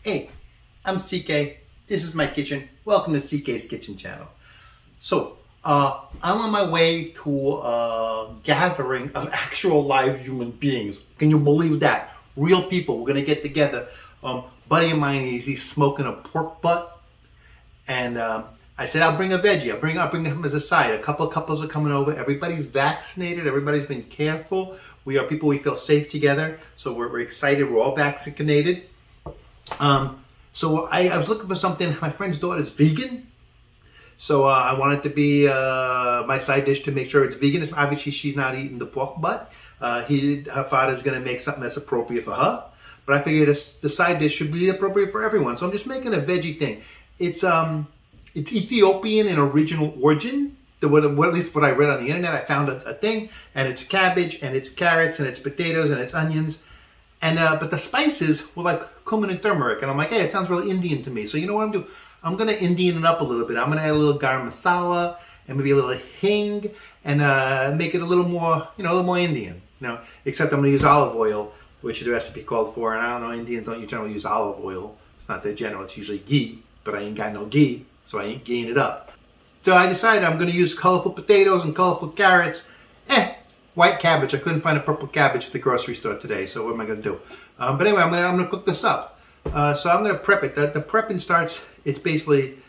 Hey, I'm CK. This is my kitchen. Welcome to CK's Kitchen channel. So, I'm on my way to a gathering of actual live human beings. Can you believe that? Real people. We're gonna get together. Buddy of mine, he's smoking a pork butt, and I said I'll bring a veggie. I'll bring him as a side. A couple of couples are coming over. Everybody's vaccinated. Everybody's been careful. We are people. We feel safe together. So we're excited. We're all vaccinated. So I was looking for something. My friend's daughter's vegan, so I wanted to be my side dish to make sure it's vegan. Obviously, she's not eating the pork butt. Her father's going to make something that's appropriate for her, but I figured the side dish should be appropriate for everyone. So I'm just making a veggie thing. It's Ethiopian in original origin. At least what I read on the internet, I found a thing, and it's cabbage, and it's carrots, and it's potatoes, and it's onions. And but the spices were like cumin and turmeric, and I'm like, hey, it sounds really Indian to me. So you know what I'm doing? I'm gonna Indian it up a little bit. I'm gonna add a little Garam Masala and maybe a little Hing, and make it a little more, a little more Indian. Except I'm gonna use olive oil, which is the recipe called for. And I don't know, Indians don't generally use olive oil. It's not that general. It's usually ghee, but I ain't got no ghee, so I ain't ghee it up. So I decided I'm gonna use colorful potatoes and colorful carrots. White cabbage. I couldn't find a purple cabbage at the grocery store today, so what am I going to do? But anyway, I'm gonna cook this up. So I'm going to prep it. The prepping starts, it's basically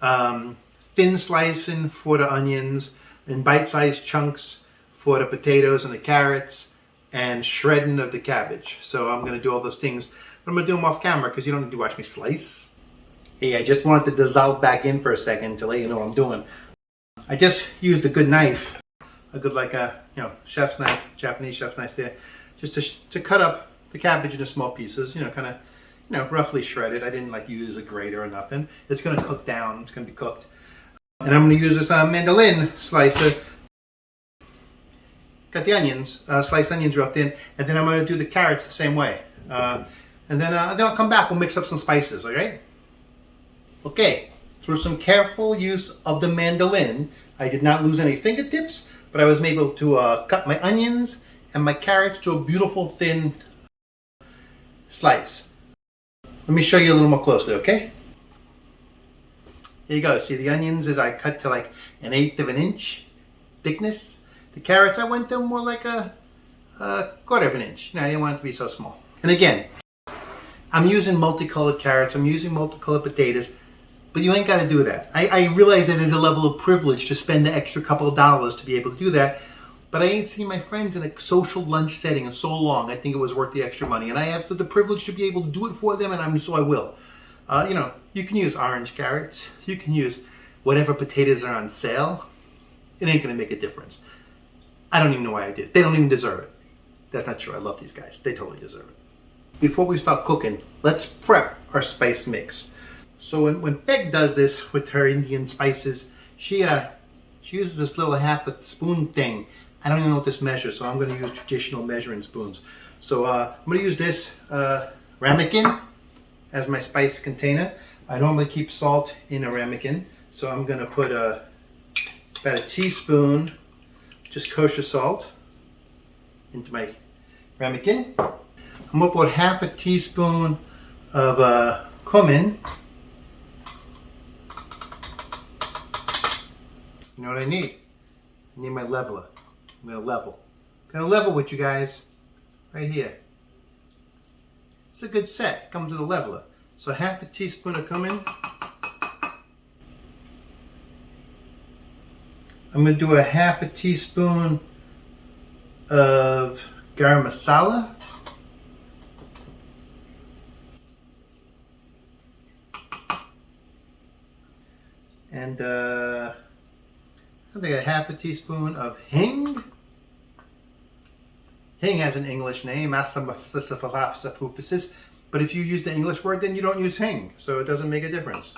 thin slicing for the onions and bite-sized chunks for the potatoes and the carrots and shredding of the cabbage. So I'm going to do all those things. But I'm going to do them off camera because you don't need to watch me slice. Hey, I just wanted to dissolve back in for a second to let you know what I'm doing. I just used a good knife. A good chef's knife, Japanese chef's knife there, just to cut up the cabbage into small pieces, kind of, roughly shredded. I didn't use a grater or nothing. It's going to cook down. It's going to be cooked. And I'm going to use this mandolin slicer. Got the onions, sliced onions real thin, and then I'm going to do the carrots the same way. And then I'll come back. We'll mix up some spices. Okay. Okay. Through some careful use of the mandolin, I did not lose any fingertips. But I was able to cut my onions and my carrots to a beautiful thin slice. Let me show you a little more closely, okay? Here you go. See, the onions I cut to like 1/8 of an inch thickness. The carrots I went to more like a 1/4 of an inch. I didn't want it to be so small. And again, I'm using multicolored carrots. I'm using multicolored potatoes. But you ain't got to do that. I realize that there's a level of privilege to spend the extra couple of dollars to be able to do that. But I ain't seen my friends in a social lunch setting in so long. I think it was worth the extra money. And I have the privilege to be able to do it for them, and so I will. You can use orange carrots. You can use whatever potatoes are on sale. It ain't going to make a difference. I don't even know why I did. They don't even deserve it. That's not true. I love these guys. They totally deserve it. Before we start cooking, let's prep our spice mix. So when Peg does this with her Indian spices, she uses this little half a spoon thing. I don't even know what this measures, so I'm going to use traditional measuring spoons. So I'm going to use this ramekin as my spice container. I normally keep salt in a ramekin, so I'm going to put about a teaspoon, just kosher salt, into my ramekin. I'm going to put half a teaspoon of cumin. You know what I need? I need my leveler. I'm going to level. I'm going to level with you guys right here. It's a good set. It comes with a leveler. So half a teaspoon of cumin. I'm going to do a half a teaspoon of garam masala. And I think a half a teaspoon of Hing. Hing has an English name, but if you use the English word, then you don't use Hing, so it doesn't make a difference.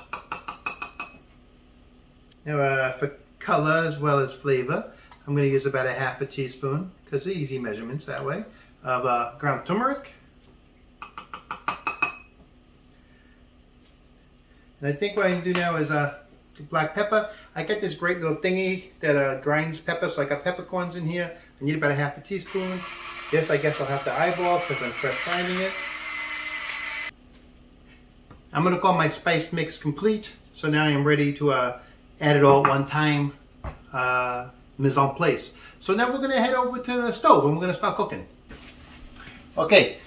Now, for color as well as flavor, I'm going to use about a half a teaspoon, because they're easy measurements that way, of ground turmeric. And I think what I can do now is black pepper. I got this great little thingy that grinds pepper, so I got peppercorns in here. I need about a half a teaspoon. This I guess I'll have to eyeball because I'm fresh finding it. I'm going to call my spice mix complete. So now I am ready to add it all at one time, mise en place. So now we're going to head over to the stove and we're going to start cooking. Okay,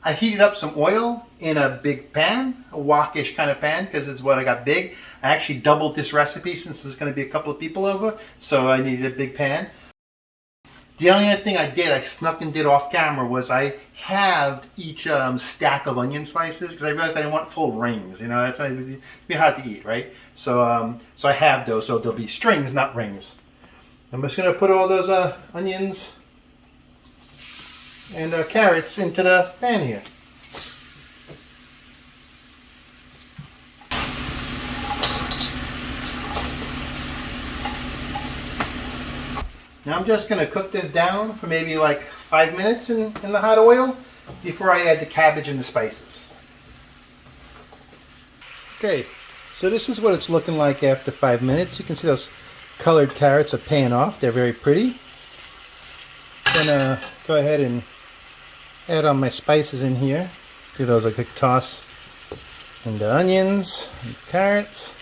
I heated up some oil in a big pan, a wokish kind of pan, because it's what I got big. I actually doubled this recipe since there's going to be a couple of people over, so I needed a big pan. The only other thing I did, I snuck and did off camera, was I halved each stack of onion slices because I realized I didn't want full rings. You know, that's it'd be hard to eat, right? So, so I halved those, so there'll be strings, not rings. I'm just going to put all those onions and carrots into the pan here. Now I'm just going to cook this down for maybe like 5 minutes in the hot oil before I add the cabbage and the spices. Okay, so this is what it's looking like after 5 minutes. You can see those colored carrots are paying off. They're very pretty. I'm going to go ahead and add all my spices in here. Do those a quick toss in the onions and carrots.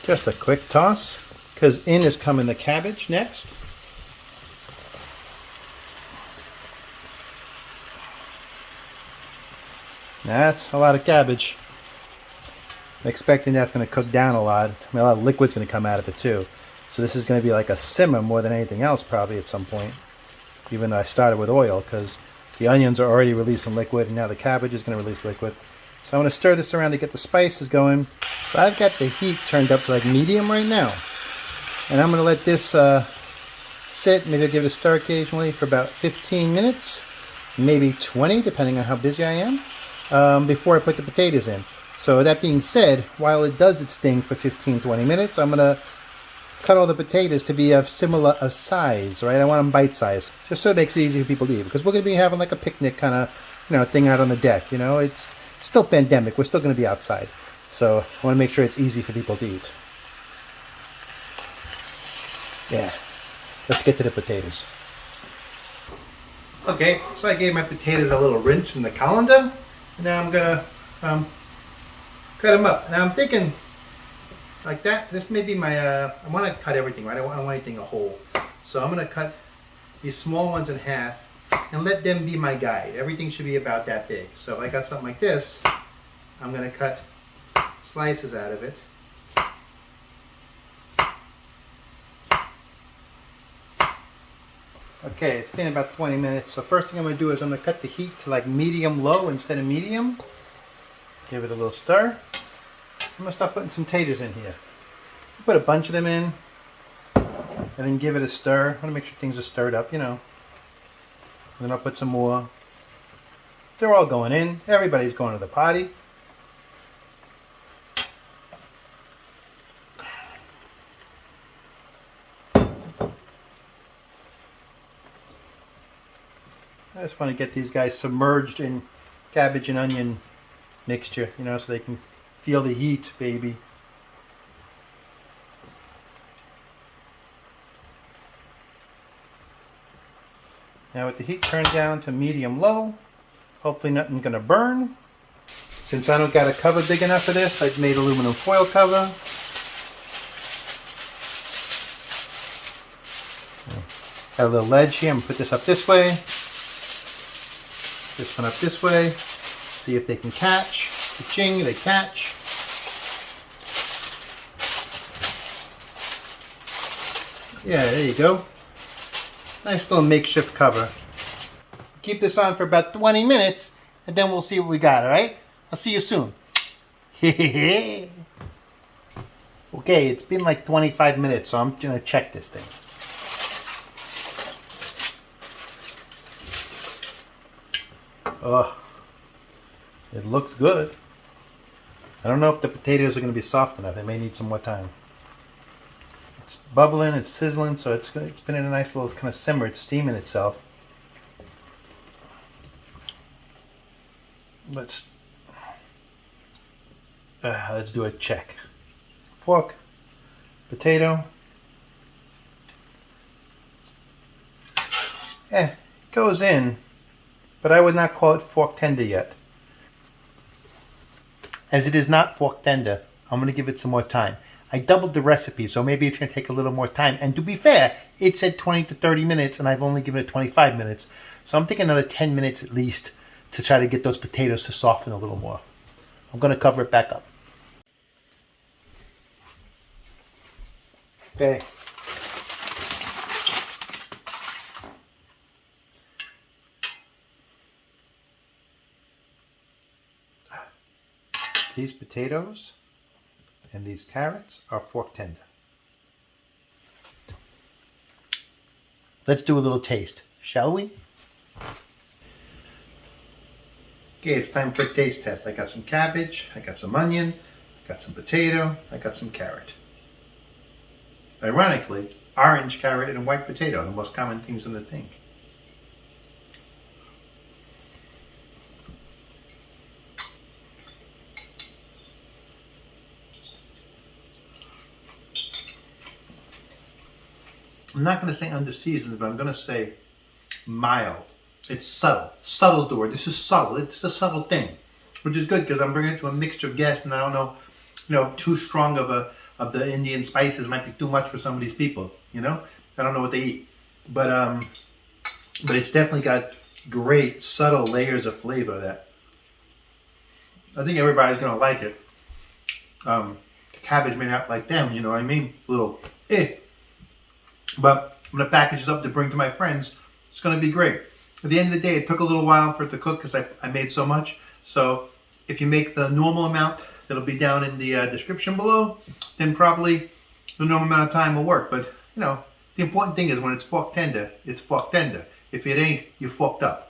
Just a quick toss, because in is coming the cabbage next. That's a lot of cabbage. I'm expecting that's going to cook down a lot. I mean, a lot of liquid's going to come out of it too. So this is going to be like a simmer more than anything else probably at some point. Even though I started with oil, because the onions are already releasing liquid and now the cabbage is going to release liquid. So I'm going to stir this around to get the spices going. So I've got the heat turned up to like medium right now. And I'm going to let this sit, maybe I'll give it a stir occasionally for about 15 minutes, maybe 20, depending on how busy I am, before I put the potatoes in. So that being said, while it does its thing for 15-20 minutes, I'm going to cut all the potatoes to be of similar size, right? I want them bite-sized, just so it makes it easy for people to eat, because we're going to be having like a picnic kind of, thing out on the deck, It's still pandemic. We're still going to be outside. So I want to make sure it's easy for people to eat. Yeah, let's get to the potatoes. Okay, so I gave my potatoes a little rinse in the colander. Now I'm gonna cut them up. Now I'm thinking like that. This may be my. I want to cut everything, right? I don't want anything a whole. So I'm gonna cut these small ones in half and let them be my guide. Everything should be about that big. So if I got something like this, I'm gonna cut slices out of it. Okay, it's been about 20 minutes. So first thing I'm going to do is I'm going to cut the heat to like medium-low instead of medium. Give it a little stir. I'm going to start putting some taters in here. Put a bunch of them in and then give it a stir. I want to make sure things are stirred up, And then I'll put some more. They're all going in. Everybody's going to the potty. I just want to get these guys submerged in cabbage and onion mixture, so they can feel the heat, baby. Now with the heat turned down to medium-low, hopefully nothing's going to burn. Since I don't got a cover big enough for this, I've made aluminum foil cover. Got a little ledge here. I'm going to put this up this way. This one up this way. See if they can catch. Ka-ching, they catch. Yeah, there you go. Nice little makeshift cover. Keep this on for about 20 minutes and then we'll see what we got, alright? I'll see you soon. Okay, it's been like 25 minutes, so I'm going to check this thing. Oh, it looks good. I don't know if the potatoes are going to be soft enough. They may need some more time. It's bubbling, it's sizzling, so it's been in a nice little kind of simmer. It's steaming itself. Let's do a check. Fork, potato. It goes in. But I would not call it fork tender yet. As it is not fork tender, I'm going to give it some more time. I doubled the recipe, so maybe it's going to take a little more time. And to be fair, it said 20 to 30 minutes, and I've only given it 25 minutes. So I'm thinking another 10 minutes at least to try to get those potatoes to soften a little more. I'm going to cover it back up. Okay. These potatoes and these carrots are fork tender. Let's do a little taste, shall we? Okay, it's time for a taste test. I got some cabbage, I got some onion, I got some potato, I got some carrot. Ironically, orange carrot and white potato are the most common things in the thing. I'm not going to say underseasoned, but I'm going to say mild. It's subtle. Subtle is the word. This is subtle. It's a subtle thing, which is good because I'm bringing it to a mixture of guests, and I don't know, too strong of the Indian spices might be too much for some of these people. I don't know what they eat, but it's definitely got great subtle layers of flavor that I think everybody's going to like it. The cabbage may not like them, you know what I mean? A little But I'm going to package this up to bring to my friends. It's going to be great. At the end of the day, it took a little while for it to cook because I made so much. So if you make the normal amount, that'll be down in the description below, then probably the normal amount of time will work. But, the important thing is when it's fork tender, it's fork tender. If it ain't, you fucked up.